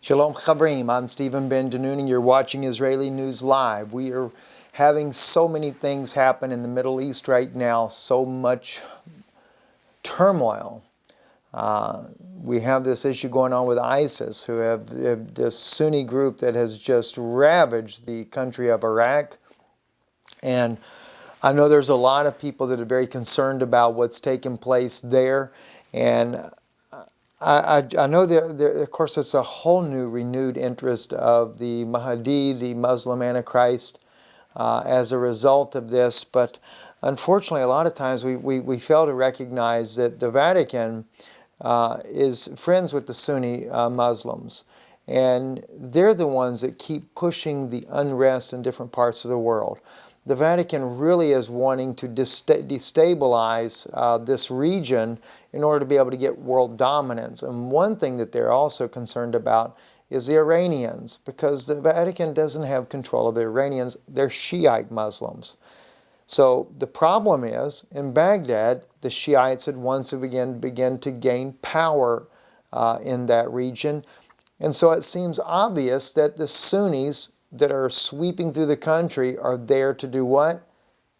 Shalom Chavrim, I'm Stephen BenDeNoon and you're watching Israeli News Live. We are having so many things happen in the Middle East right now, so much turmoil. We have this issue going on with ISIS, who have this Sunni group that has just ravaged the country of Iraq. And I know there's a lot of people that are very concerned about what's taking place there. And I know that, of course, it's a whole new renewed interest of the Mahdi, the Muslim Antichrist, as a result of this. But unfortunately, a lot of times we fail to recognize that the Vatican is friends with the Sunni Muslims. And they're the ones that keep pushing the unrest in different parts of the world. The Vatican really is wanting to destabilize this region in order to be able to get world dominance. And one thing that they're also concerned about is the Iranians, because the Vatican doesn't have control of the Iranians. They're Shiite Muslims. So the problem is, in Baghdad, the Shiites had once again begun to gain power in that region. And so it seems obvious that the Sunnis that are sweeping through the country are there to do what?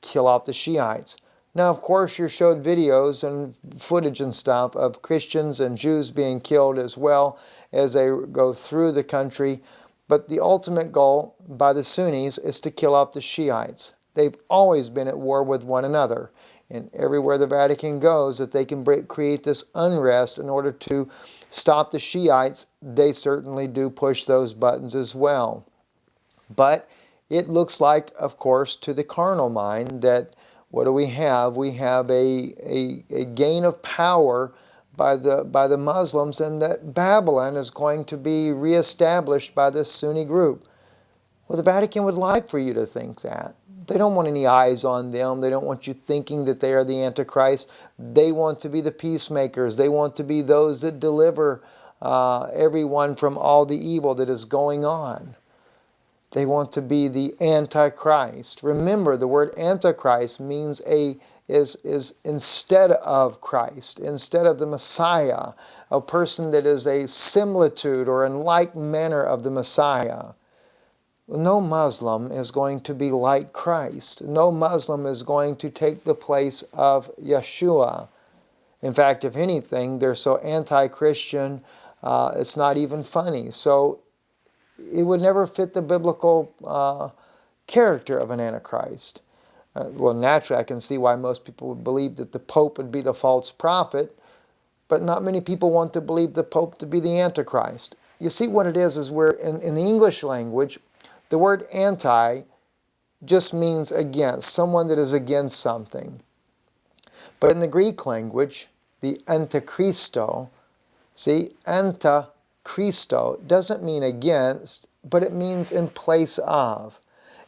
Kill off the Shiites. Now, of course, you're showed videos and footage and stuff of Christians and Jews being killed as well as they go through the country. But the ultimate goal by the Sunnis is to kill off the Shiites. They've always been at war with one another. And everywhere the Vatican goes, that they can create this unrest in order to stop the Shiites, they certainly do push those buttons as well. But it looks like, of course, to the carnal mind that what do we have? We have a gain of power by the Muslims, and that Babylon is going to be reestablished by this Sunni group. Well, the Vatican would like for you to think that. They don't want any eyes on them. They don't want you thinking that they are the Antichrist. They want to be the peacemakers. They want to be those that deliver everyone from all the evil that is going on. They want to be the Antichrist. Remember, the word Antichrist means is instead of Christ, instead of the Messiah, a person that is a similitude or in like manner of the Messiah. No Muslim is going to be like Christ. No Muslim is going to take the place of Yeshua. In fact, if anything, they're so anti-Christian, it's not even funny. So it would never fit the biblical character of an Antichrist. Well, naturally, I can see why most people would believe that the Pope would be the false prophet, but not many people want to believe the Pope to be the Antichrist. You see, what it is we're in the English language, the word anti just means against, someone that is against something. But in the Greek language, the antichristo, see, Christo doesn't mean against, but it means in place of.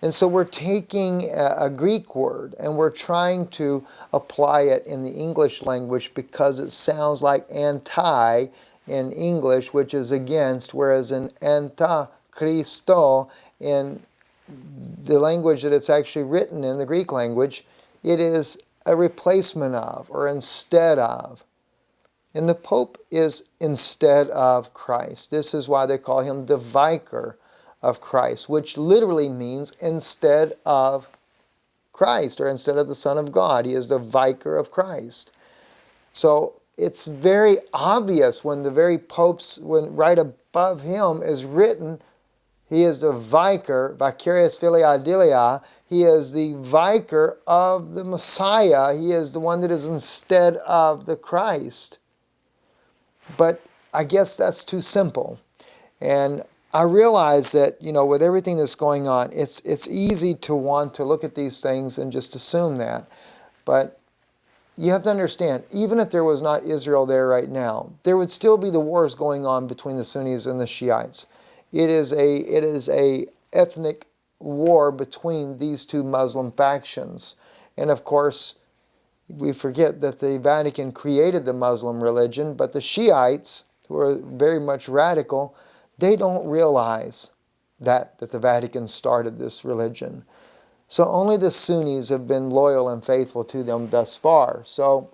And so we're taking a Greek word and we're trying to apply it in the English language because it sounds like anti in English, which is against, whereas in antichristo, in the language that it's actually written in, the Greek language, it is a replacement of or instead of. And the Pope is instead of Christ. This is why they call him the Vicar of Christ, which literally means instead of Christ or instead of the Son of God. He is the Vicar of Christ. So it's very obvious when the very Pope's, when right above him is written, he is the Vicar, Vicarius Filii Aedilia. He is the Vicar of the Messiah. He is the one that is instead of the Christ. But I guess that's too simple. And I realize that, with everything that's going on, it's easy to want to look at these things and just assume that. But you have to understand, even if there was not Israel there right now, there would still be the wars going on between the Sunnis and the Shiites. It is a ethnic war between these two Muslim factions. And of course, we forget that the Vatican created the Muslim religion, but the Shiites, who are very much radical, they don't realize that the Vatican started this religion. So only the Sunnis have been loyal and faithful to them thus far. So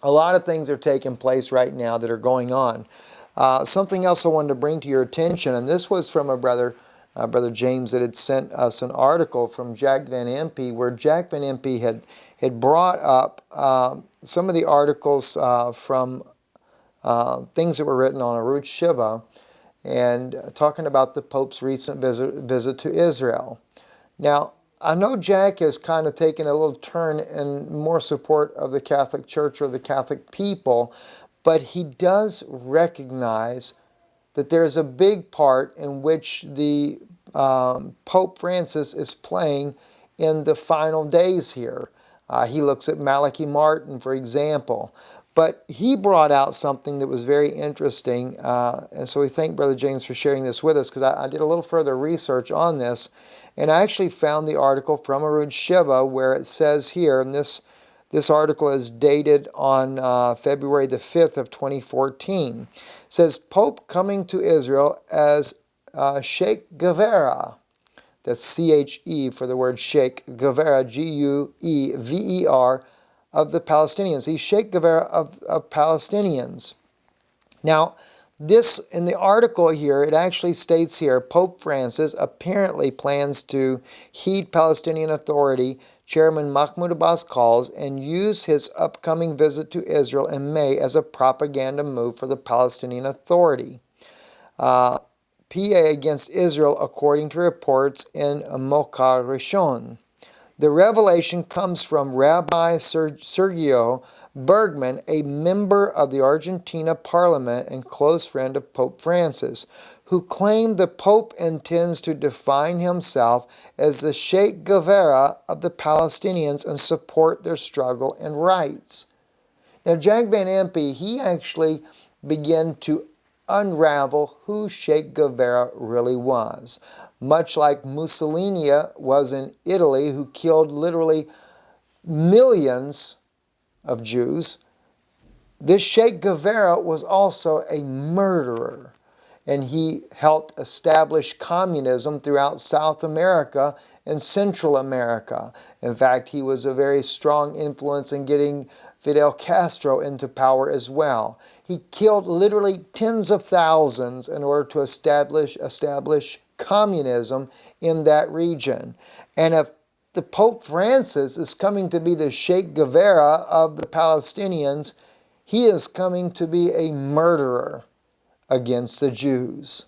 a lot of things are taking place right now that are going on. Something else I wanted to bring to your attention, and this was from a brother, Brother James, that had sent us an article from Jack Van Impe, where Jack Van Impe had brought up some of the articles from things that were written on Aruch Shiva, and talking about the Pope's recent visit to Israel. Now, I know Jack has kind of taken a little turn in more support of the Catholic Church or the Catholic people, but he does recognize that there's a big part in which the Pope Francis is playing in the final days here. He looks at Malachi Martin, for example. But he brought out something that was very interesting, and so we thank Brother James for sharing this with us, because I did a little further research on this, and I actually found the article from Aruch Shiva where it says here, and this article is dated on February the 5th of 2014. It says, Pope coming to Israel as Sheikh Guevara. That's C-H-E for the word Sheikh, Guevara, G-U-E-V-E-R, of the Palestinians. He's Sheikh Guevara of Palestinians. Now, this, in the article here, it actually states here, Pope Francis apparently plans to heed Palestinian Authority Chairman Mahmoud Abbas calls and use his upcoming visit to Israel in May as a propaganda move for the Palestinian Authority. PA against Israel, according to reports in Mokar Rishon. The revelation comes from Rabbi Sergio Bergman, a member of the Argentina Parliament and close friend of Pope Francis, who claimed the Pope intends to define himself as the Sheikh Guevara of the Palestinians and support their struggle and rights. Now, Jack Van Impe, he actually began to unravel who Sheikh Guevara really was. Much like Mussolini was in Italy, who killed literally millions of Jews, this Sheikh Guevara was also a murderer. And he helped establish communism throughout South America and Central America. In fact, he was a very strong influence in getting Fidel Castro into power as well. He killed literally tens of thousands in order to establish communism in that region. And if the Pope Francis is coming to be the Sheikh Guevara of the Palestinians, he is coming to be a murderer against the Jews.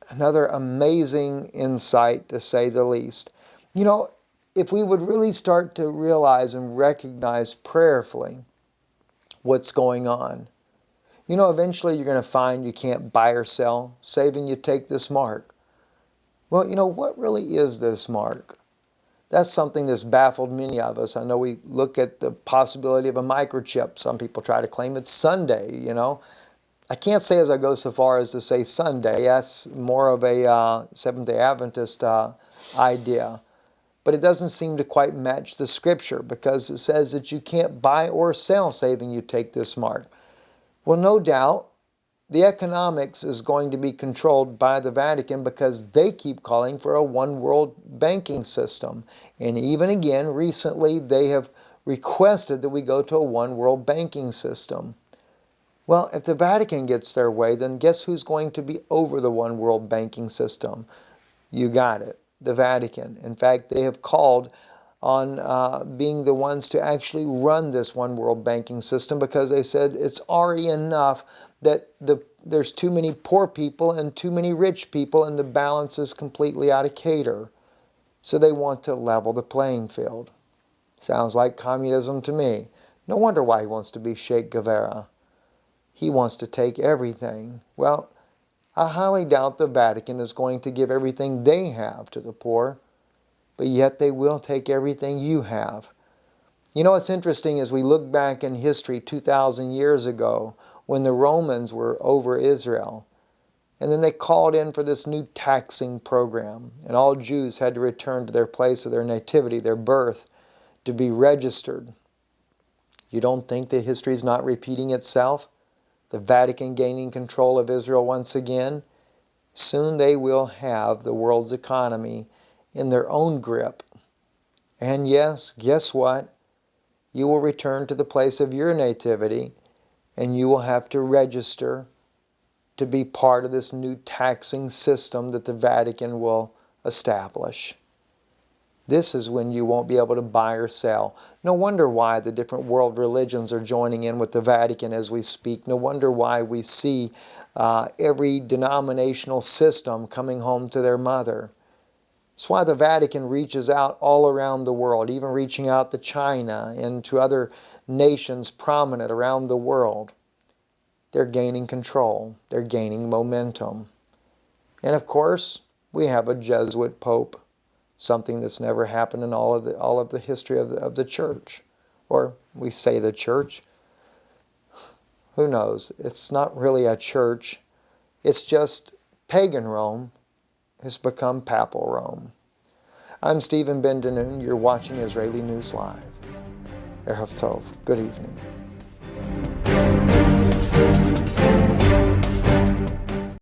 Another amazing insight, to say the least. You know, if we would really start to realize and recognize prayerfully what's going on, you know, eventually you're going to find you can't buy or sell, save and you take this mark. Well, you know, what really is this mark? That's something that's baffled many of us. I know we look at the possibility of a microchip. Some people try to claim it's Sunday, you know. I can't say as I go so far as to say Sunday. That's more of a Seventh-day Adventist idea. But it doesn't seem to quite match the Scripture, because it says that you can't buy or sell saving you take this mark. Well, no doubt, the economics is going to be controlled by the Vatican, because they keep calling for a one-world banking system. And even again, recently, they have requested that we go to a one-world banking system. Well, if the Vatican gets their way, then guess who's going to be over the one world banking system? You got it, the Vatican. In fact, they have called on being the ones to actually run this one world banking system, because they said it's already enough that there's too many poor people and too many rich people, and the balance is completely out of cater. So they want to level the playing field. Sounds like communism to me. No wonder why he wants to be Sheikh Guevara. He wants to take everything. Well, I highly doubt the Vatican is going to give everything they have to the poor, but yet they will take everything you have. You know what's interesting is we look back in history 2,000 years ago when the Romans were over Israel, and then they called in for this new taxing program, and all Jews had to return to their place of their nativity, their birth, to be registered. You don't think that history is not repeating itself? The Vatican gaining control of Israel once again? Soon they will have the world's economy in their own grip. And yes, guess what? You will return to the place of your nativity, and you will have to register to be part of this new taxing system that the Vatican will establish. This is when you won't be able to buy or sell. No wonder why the different world religions are joining in with the Vatican as we speak. No wonder why we see every denominational system coming home to their mother. That's why the Vatican reaches out all around the world, even reaching out to China and to other nations prominent around the world. They're gaining control. They're gaining momentum. And of course, we have a Jesuit Pope. Something that's never happened in all of the history of the church. Or we say the church. Who knows? It's not really a church. It's just pagan Rome has become papal Rome. I'm Stephen BenDeNoon. You're watching Israeli News Live. Erev Tov. Good evening.